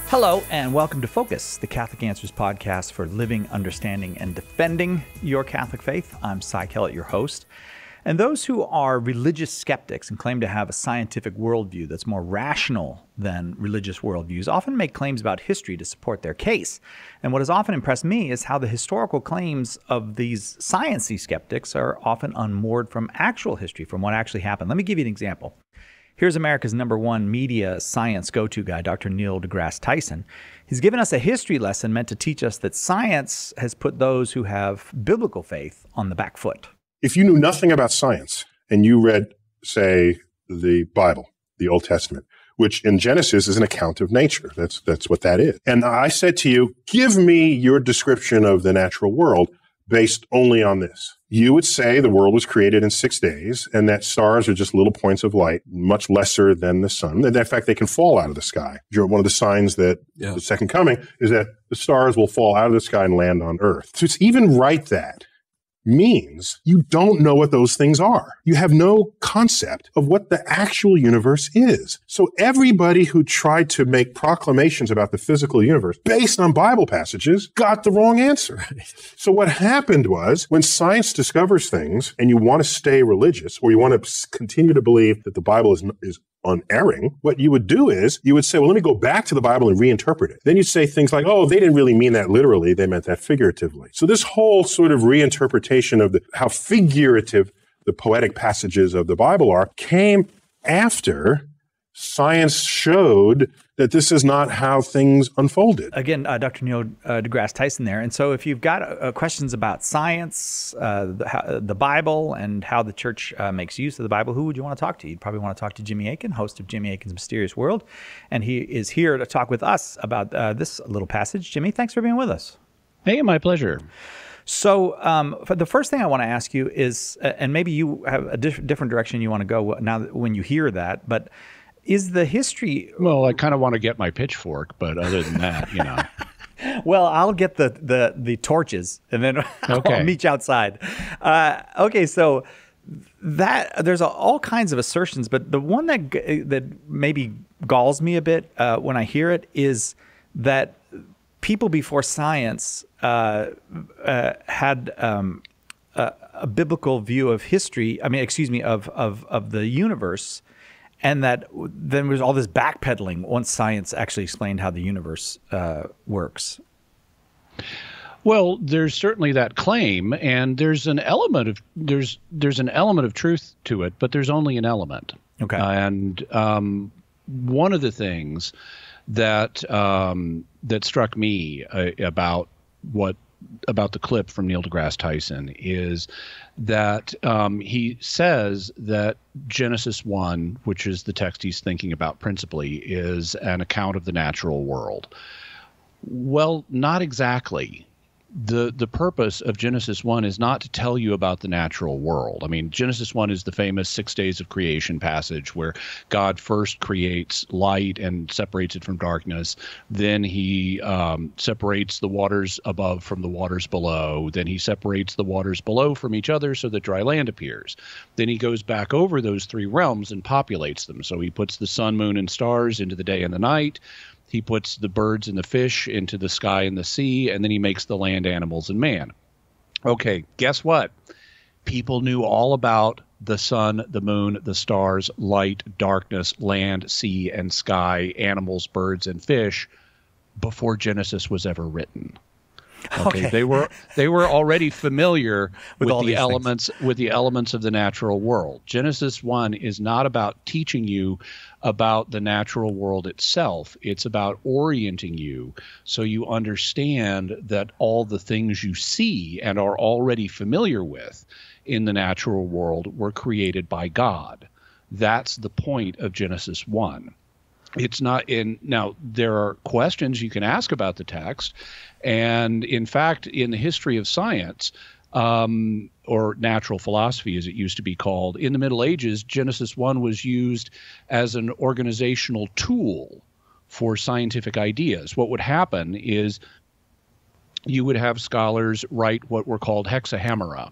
Hello, and welcome to Focus, the Catholic Answers podcast for living, understanding, and defending your Catholic faith. I'm Cy Kellett, your host. And those who are religious skeptics and claim to have a scientific worldview that's more rational than religious worldviews often make claims about history to support their case. And what has often impressed me is how the historical claims of these science-y skeptics are often unmoored from actual history, from what actually happened. Let me give you an example. Here's America's #1 media science go-to guy, Dr. Neil deGrasse Tyson. He's given us a history lesson meant to teach us that science has put those who have biblical faith on the back foot. If you knew nothing about science and you read, say, the Bible, the Old Testament, which in Genesis is an account of nature. That's what that is. And I said to you, give me your description of the natural world based only on this. You would say the world was created in 6 days and that stars are just little points of light, much lesser than the sun. And in fact, they can fall out of the sky. One of the signs that the second coming is that the stars will fall out of the sky and land on Earth. So to even write that means you don't know what those things are. You have no concept of what the actual universe is. So everybody who tried to make proclamations about the physical universe based on Bible passages got the wrong answer. So what happened was when science discovers things and you want to stay religious or you want to continue to believe that the Bible is unerring, what you would do is you would say, well, let me go back to the Bible and reinterpret it. Then you'd say things like, oh, they didn't really mean that literally. They meant that figuratively. So this whole sort of reinterpretation of how figurative the poetic passages of the Bible are came after science showed that this is not how things unfolded. Again, Dr. Neil deGrasse Tyson there. And so if you've got questions about science, the Bible, and how the church makes use of the Bible, who would you want to talk to? You'd probably want to talk to Jimmy Akin, host of Jimmy Akin's Mysterious World. And he is here to talk with us about this little passage. Jimmy, thanks for being with us. Hey, my pleasure. So for the first thing I want to ask you is, and maybe you have a different direction you want to go now when you hear that, but is the history... Well, I kind of want to get my pitchfork, but other than that, you know. Well, I'll get the torches, and then I'll meet you outside. Okay, so there's all kinds of assertions, but the one that maybe galls me a bit when I hear it is that people before science had a biblical view of history. I mean, excuse me, of the universe. And that then there was all this backpedaling once science actually explained how the universe works. Well, there's certainly that claim, and there's an element of there's an element of truth to it, but there's only an element. Okay. And one of the things that that struck me about the clip from Neil deGrasse Tyson is that he says that Genesis 1, which is the text he's thinking about principally, is an account of the natural world. Well, not exactly. The purpose of Genesis 1 is not to tell you about the natural world. I mean, Genesis 1 is the famous 6 days of creation passage where God first creates light and separates it from darkness. Then he separates the waters above from the waters below. Then he separates the waters below from each other so that dry land appears. Then he goes back over those three realms and populates them. So he puts the sun, moon, and stars into the day and the night. He puts the birds and the fish into the sky and the sea, and then he makes the land animals and man. Okay, guess what? People knew all about the sun, the moon, the stars, light, darkness, land, sea, and sky, animals, birds, and fish before Genesis was ever written. Okay. They were already familiar with the elements of the natural world. Genesis 1 is not about teaching you about the natural world itself. It's about orienting you so you understand that all the things you see and are already familiar with in the natural world were created by God. That's the point of Genesis 1. It's not in now. There are questions you can ask about the text, and in fact, in the history of science, or natural philosophy, as it used to be called, in the Middle Ages, Genesis 1 was used as an organizational tool for scientific ideas. What would happen is you would have scholars write what were called hexahemera.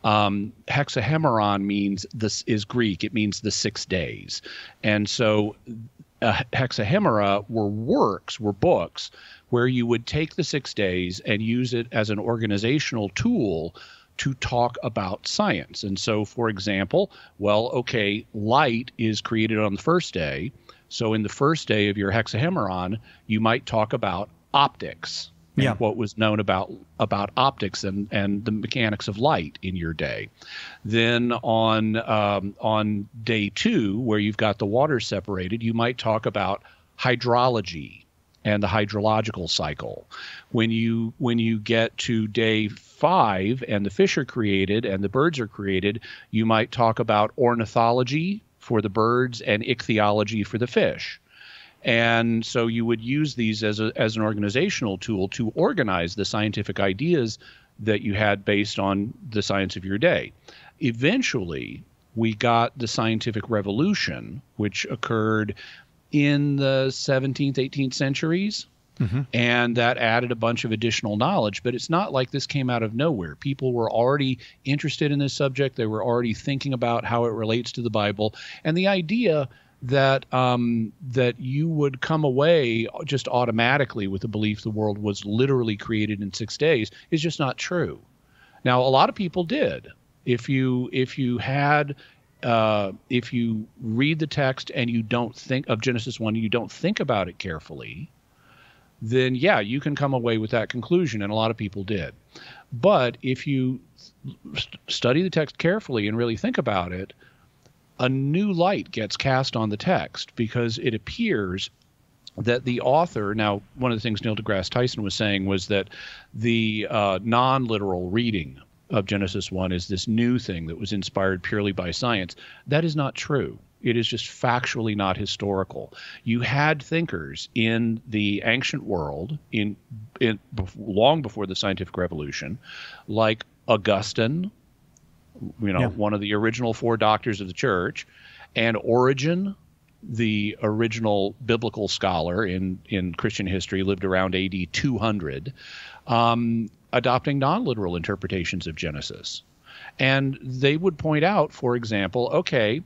Hexahemeron means this is Greek. It means the 6 days, and so hexahemera were books where you would take the 6 days and use it as an organizational tool to talk about science. And so, for example, light is created on the first day. So in the first day of your hexahemeron, you might talk about optics. Yeah. What was known about optics and the mechanics of light in your day. Then on day 2, where you've got the water separated, you might talk about hydrology and the hydrological cycle. When you get to day 5 and the fish are created and the birds are created, you might talk about ornithology for the birds and ichthyology for the fish. And so you would use these as an organizational tool to organize the scientific ideas that you had based on the science of your day. Eventually, we got the scientific revolution, which occurred in the 17th, 18th centuries. Mm-hmm. And that added a bunch of additional knowledge. But it's not like this came out of nowhere. People were already interested in this subject. They were already thinking about how it relates to the Bible. And the idea that you would come away just automatically with the belief the world was literally created in 6 days is just not true. Now, a lot of people did. If you read the text and you don't think of Genesis 1, you don't think about it carefully, then yeah, you can come away with that conclusion, and a lot of people did. But if you study the text carefully and really think about it, a new light gets cast on the text, because it appears that the author, now one of the things Neil deGrasse Tyson was saying was that the non-literal reading of Genesis 1 is this new thing that was inspired purely by science. That is not true. It is just factually not historical. You had thinkers in the ancient world, long before the scientific revolution, like Augustine, one of the original 4 doctors of the church, and Origen, the original biblical scholar in Christian history, lived around AD 200, adopting non-literal interpretations of Genesis. And they would point out, for example, okay,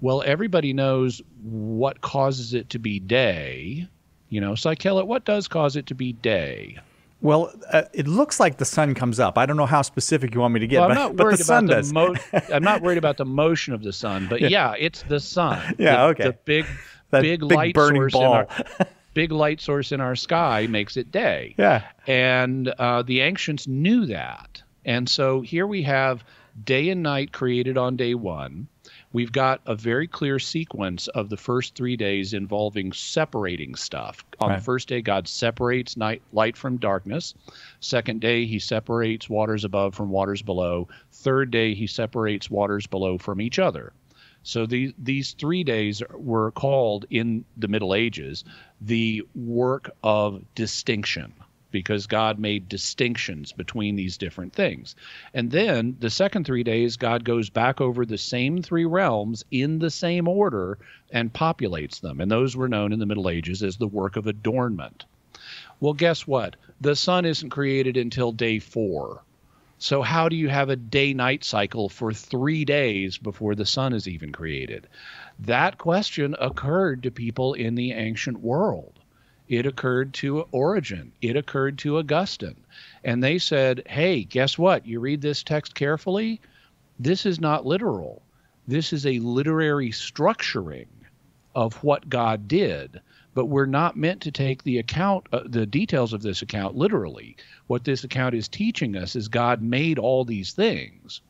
well, everybody knows what causes it to be day. Psychella, what does cause it to be day? Well, it looks like the sun comes up. I don't know how specific you want me to get, but the sun does. I'm not worried about the motion of the sun, but yeah, it's the sun. Okay. The big light burning source ball. Big light source in our sky makes it day. Yeah. And the ancients knew that. And so here we have day and night created on day 1. We've got a very clear sequence of the first 3 days involving separating stuff. On the first day, God separates light from darkness. Second day, he separates waters above from waters below. Third day, he separates waters below from each other. So these 3 days were called in the Middle Ages the work of distinction, because God made distinctions between these different things. And then the second 3 days, God goes back over the same 3 realms in the same order and populates them. And those were known in the Middle Ages as the work of adornment. Well, guess what? The sun isn't created until day 4. So how do you have a day-night cycle for 3 days before the sun is even created? That question occurred to people in the ancient world. It occurred to Origen. It occurred to Augustine. And they said, hey, guess what? You read this text carefully? This is not literal. This is a literary structuring of what God did. But we're not meant to take the details of this account literally. What this account is teaching us is God made all these things,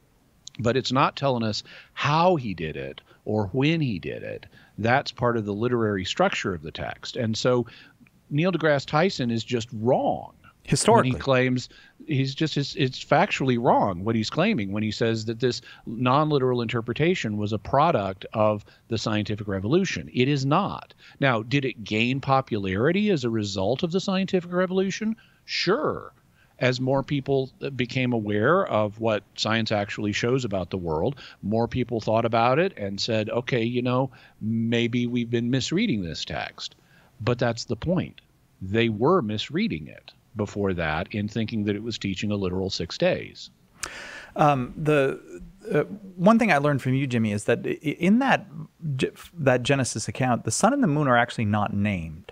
but it's not telling us how he did it or when he did it. That's part of the literary structure of the text. And so Neil deGrasse Tyson is just wrong. Historically. When he claims it's factually wrong what he's claiming when he says that this non-literal interpretation was a product of the scientific revolution. It is not. Now, did it gain popularity as a result of the scientific revolution? Sure. As more people became aware of what science actually shows about the world, more people thought about it and said, okay, maybe we've been misreading this text. But that's the point. They were misreading it before that in thinking that it was teaching a literal 6 days. one thing I learned from you, Jimmy, is that in that Genesis account, the sun and the moon are actually not named.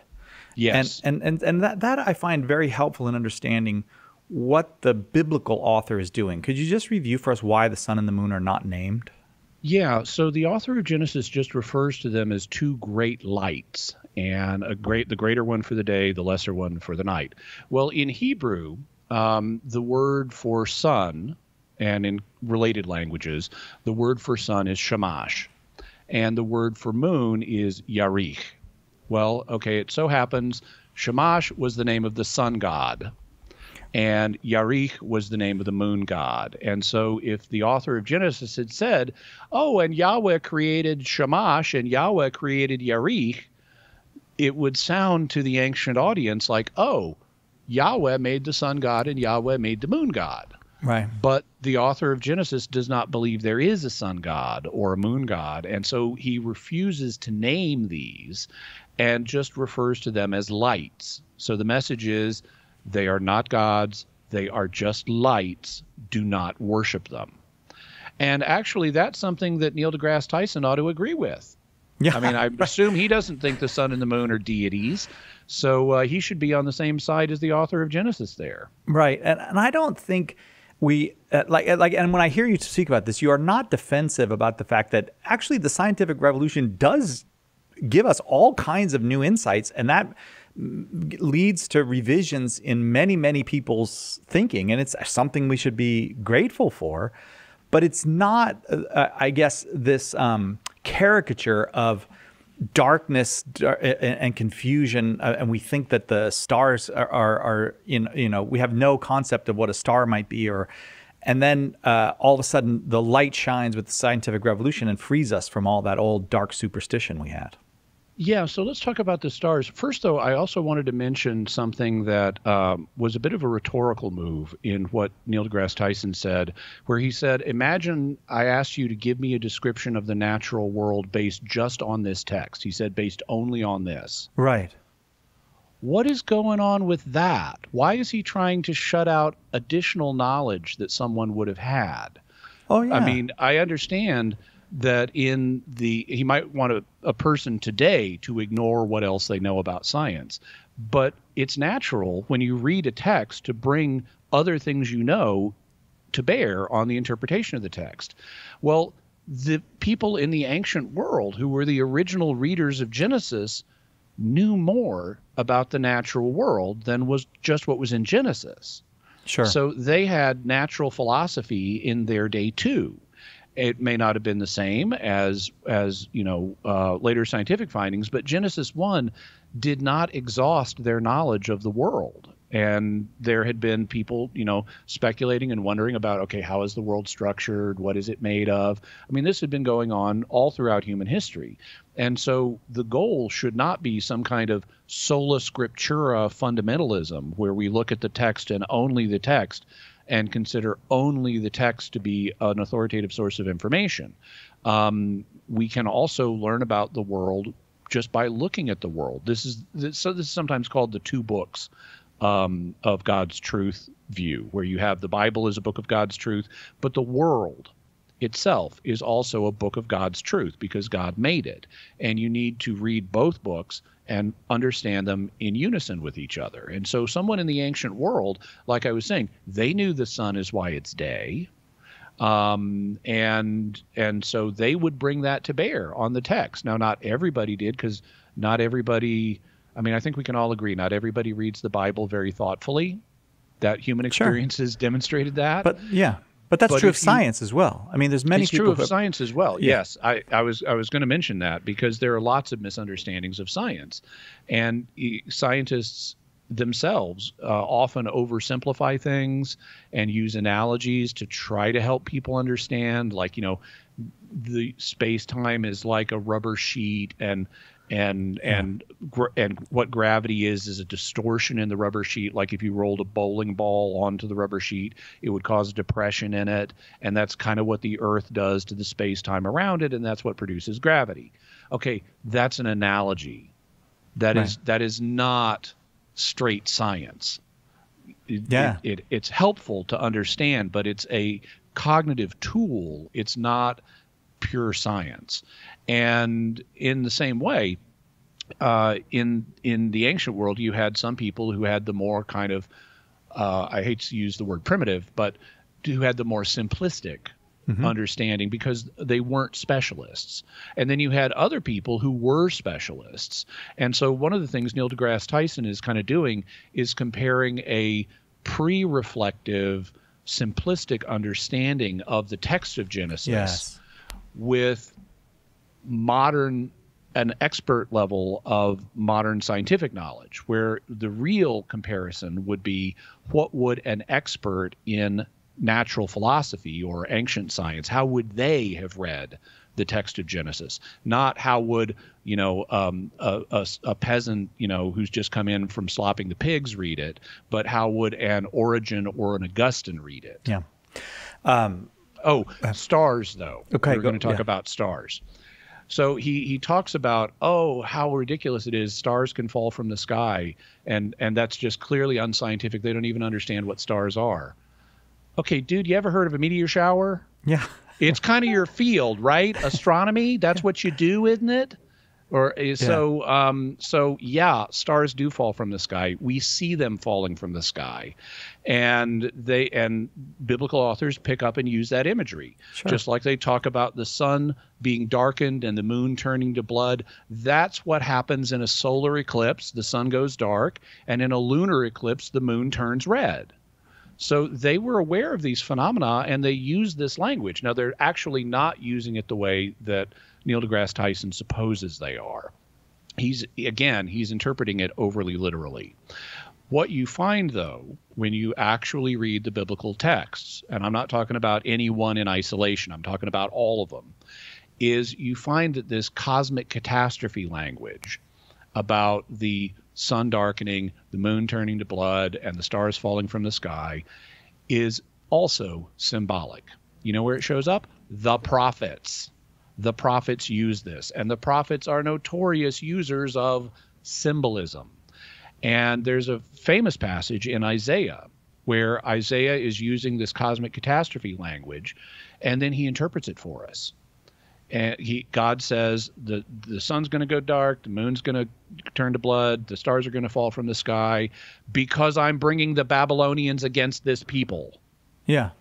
Yes. And that I find very helpful in understanding what the biblical author is doing. Could you just review for us why the sun and the moon are not named? Yeah, so the author of Genesis just refers to them as two great lights, and the greater one for the day, the lesser one for the night. Well, in Hebrew, the word for sun, and in related languages, the word for sun is shamash, and the word for moon is yarich. Well, okay, it so happens Shamash was the name of the sun god, and Yarich was the name of the moon god. And so if the author of Genesis had said, oh, and Yahweh created Shamash and Yahweh created Yarich, it would sound to the ancient audience like, oh, Yahweh made the sun god and Yahweh made the moon god. Right. But the author of Genesis does not believe there is a sun god or a moon god, and so he refuses to name these and just refers to them as lights. So the message is, they are not gods, they are just lights, do not worship them. And actually, that's something that Neil deGrasse Tyson ought to agree with. Yeah. I mean, I assume he doesn't think the sun and the moon are deities, so he should be on the same side as the author of Genesis there. Right. And I don't think we, and when I hear you speak about this, you are not defensive about the fact that actually the scientific revolution does give us all kinds of new insights, and that leads to revisions in many, many people's thinking, and it's something we should be grateful for. But it's not, I guess, this caricature of darkness and confusion, and we think that the stars are we have no concept of what a star might be, and then all of a sudden the light shines with the scientific revolution and frees us from all that old dark superstition we had. Yeah, so let's talk about the stars. First, though, I also wanted to mention something that was a bit of a rhetorical move in what Neil deGrasse Tyson said, where he said, imagine I asked you to give me a description of the natural world based just on this text. He said, based only on this. Right. What is going on with that? Why is he trying to shut out additional knowledge that someone would have had? Oh, yeah. I mean, I understand that he might want a person today to ignore what else they know about science. But it's natural when you read a text to bring other things you know to bear on the interpretation of the text. Well, the people in the ancient world who were the original readers of Genesis knew more about the natural world than was just what was in Genesis. Sure. So they had natural philosophy in their day too. It may not have been the same as later scientific findings, but Genesis 1 did not exhaust their knowledge of the world. And there had been people, speculating and wondering about, okay, how is the world structured? What is it made of? I mean, this had been going on all throughout human history. And so the goal should not be some kind of sola scriptura fundamentalism where we look at the text and only the text and consider only the text to be an authoritative source of information. We can also learn about the world just by looking at the world. This is sometimes called the two books of God's truth view, where you have the Bible as a book of God's truth, but the world itself is also a book of God's truth because God made it. And you need to read both books and understand them in unison with each other. And so someone in the ancient world, like I was saying, they knew the sun is why it's day. And so they would bring that to bear on the text. Now, not everybody did, because not everybody, I think we can all agree, not everybody reads the Bible very thoughtfully. That human experience has demonstrated that. But that's true of science as well. I mean, there's many people. It's true of science as well. Yeah. Yes, I was going to mention that because there are lots of misunderstandings of science, and scientists themselves often oversimplify things and use analogies to try to help people understand. Like, the space-time is like a rubber sheet, and what gravity is a distortion in the rubber sheet. Like if you rolled a bowling ball onto the rubber sheet, it would cause a depression in it, and that's kind of what the Earth does to the space-time around it, and that's what produces gravity. Okay, that's an analogy. That is not straight science. It's helpful to understand, but it's a cognitive tool. It's not pure science. And in the same way, in the ancient world, you had some people who had the more kind of, I hate to use the word primitive, but who had the more simplistic understanding because they weren't specialists. And then you had other people who were specialists. And so one of the things Neil deGrasse Tyson is kind of doing is comparing a pre-reflective, simplistic understanding of the text of Genesis with an expert level of modern scientific knowledge, where the real comparison would be what would an expert in natural philosophy or ancient science, how would they have read the text of Genesis? Not how would, a peasant, who's just come in from slopping the pigs read it, but how would an Origen or an Augustine read it? Yeah. Stars, though. Okay, we're going to talk about stars. So he talks about, how ridiculous it is. Stars can fall from the sky, and that's just clearly unscientific. They don't even understand what stars are. Okay, dude, you ever heard of a meteor shower? Yeah. It's kind of your field, right? Astronomy, that's what you do, isn't it? So stars do fall from the sky. We see them falling from the sky. And biblical authors pick up and use that imagery. Sure. Just like they talk about the sun being darkened and the moon turning to blood. That's what happens in a solar eclipse. The sun goes dark, and in a lunar eclipse, the moon turns red. So they were aware of these phenomena, and they use this language. Now, they're actually not using it the way that Neil deGrasse Tyson supposes they are. He's interpreting it overly literally. What you find, though, when you actually read the biblical texts, and I'm not talking about any one in isolation, I'm talking about all of them, is you find that this cosmic catastrophe language about the sun darkening, the moon turning to blood, and the stars falling from the sky is also symbolic. You know where it shows up? The prophets. The prophets use this, and the prophets are notorious users of symbolism. And there's a famous passage in Isaiah where Isaiah is using this cosmic catastrophe language, and then he interprets it for us. And God says the sun's going to go dark, the moon's going to turn to blood, the stars are going to fall from the sky because I'm bringing the Babylonians against this people. Yeah.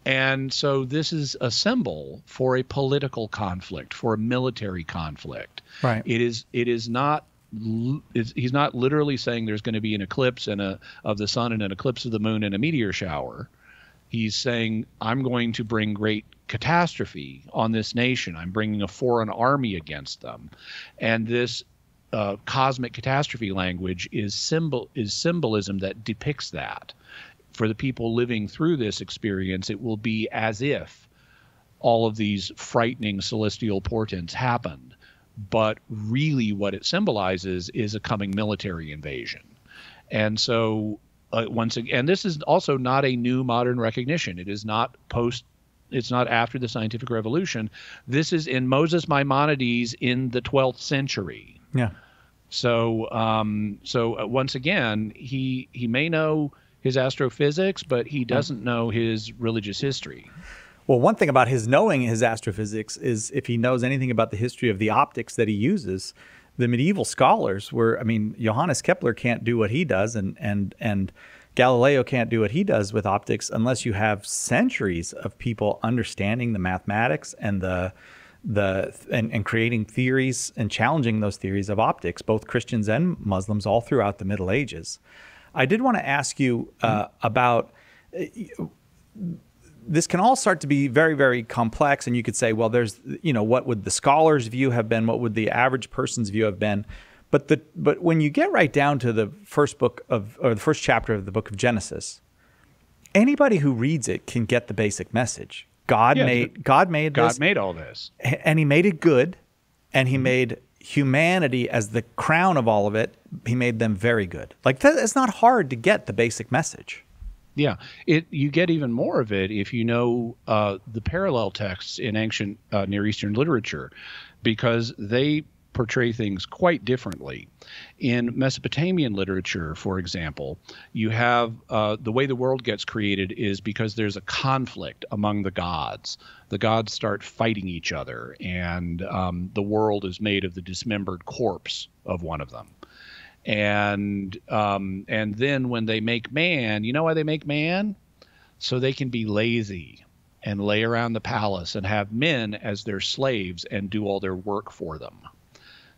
And so this is a symbol for a political conflict, for a military conflict. Right. He's not literally saying there's going to be an eclipse of the sun and an eclipse of the moon and a meteor shower. He's saying, I'm going to bring great catastrophe on this nation. I'm bringing a foreign army against them. And this cosmic catastrophe language is symbolism that depicts that. For the people living through this experience, it will be as if all of these frightening celestial portents happened. But really what it symbolizes is a coming military invasion. And so once again, this is also not a new modern recognition. It is not it's not after the scientific revolution. This is in Moses Maimonides in the 12th century. Yeah. So once again, he may know his astrophysics, but he doesn't know his religious history. Well, one thing about his knowing his astrophysics is if he knows anything about the history of the optics that he uses. The medieval scholars Johannes Kepler can't do what he does, and Galileo can't do what he does with optics unless you have centuries of people understanding the mathematics and and creating theories and challenging those theories of optics, both Christians and Muslims all throughout the Middle Ages. I did want to ask you about this can all start to be very, very complex, and you could say, well, there's, what would the scholar's view have been? What would the average person's view have been? But when you get right down to the first chapter of the book of Genesis, anybody who reads it can get the basic message. God made all this, and He made it good, and He made humanity as the crown of all of it. He made them very good. Like it's not hard to get the basic message. Yeah, you get even more of it if you know the parallel texts in ancient Near Eastern literature, because they portray things quite differently. In Mesopotamian literature, for example, you have the way the world gets created is because there's a conflict among the gods. The gods start fighting each other, and the world is made of the dismembered corpse of one of them. And then when they make man, you know why they make man? So they can be lazy and lay around the palace and have men as their slaves and do all their work for them.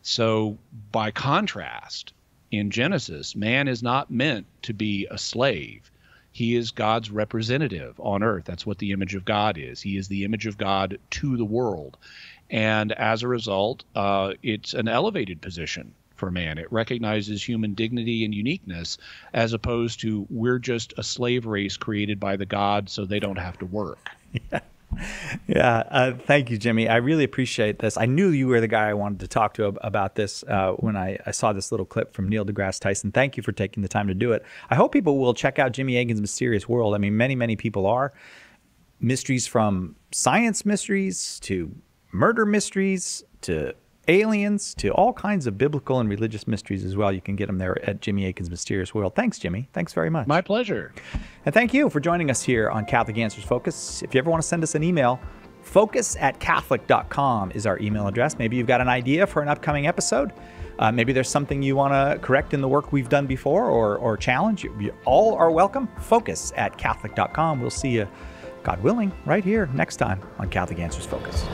So by contrast, in Genesis, man is not meant to be a slave. He is God's representative on earth. That's what the image of God is. He is the image of God to the world. And as a result, it's an elevated position for man. It recognizes human dignity and uniqueness, as opposed to we're just a slave race created by the gods so they don't have to work. Yeah. Thank you, Jimmy. I really appreciate this. I knew you were the guy I wanted to talk to about this when I saw this little clip from Neil deGrasse Tyson. Thank you for taking the time to do it. I hope people will check out Jimmy Akin's Mysterious World. I mean, many, many people are. Mysteries from science mysteries to murder mysteries to aliens to all kinds of biblical and religious mysteries as well. You can get them there at Jimmy Akin's Mysterious World. Thanks, Jimmy. Thanks very much. My pleasure. And thank you for joining us here on Catholic Answers Focus. If you ever want to send us an email, focus@catholic.com is our email address. Maybe you've got an idea for an upcoming episode. Maybe there's something you want to correct in the work we've done before or challenge. You all are welcome. Focus@catholic.com. We'll see you, God willing, right here next time on Catholic Answers Focus.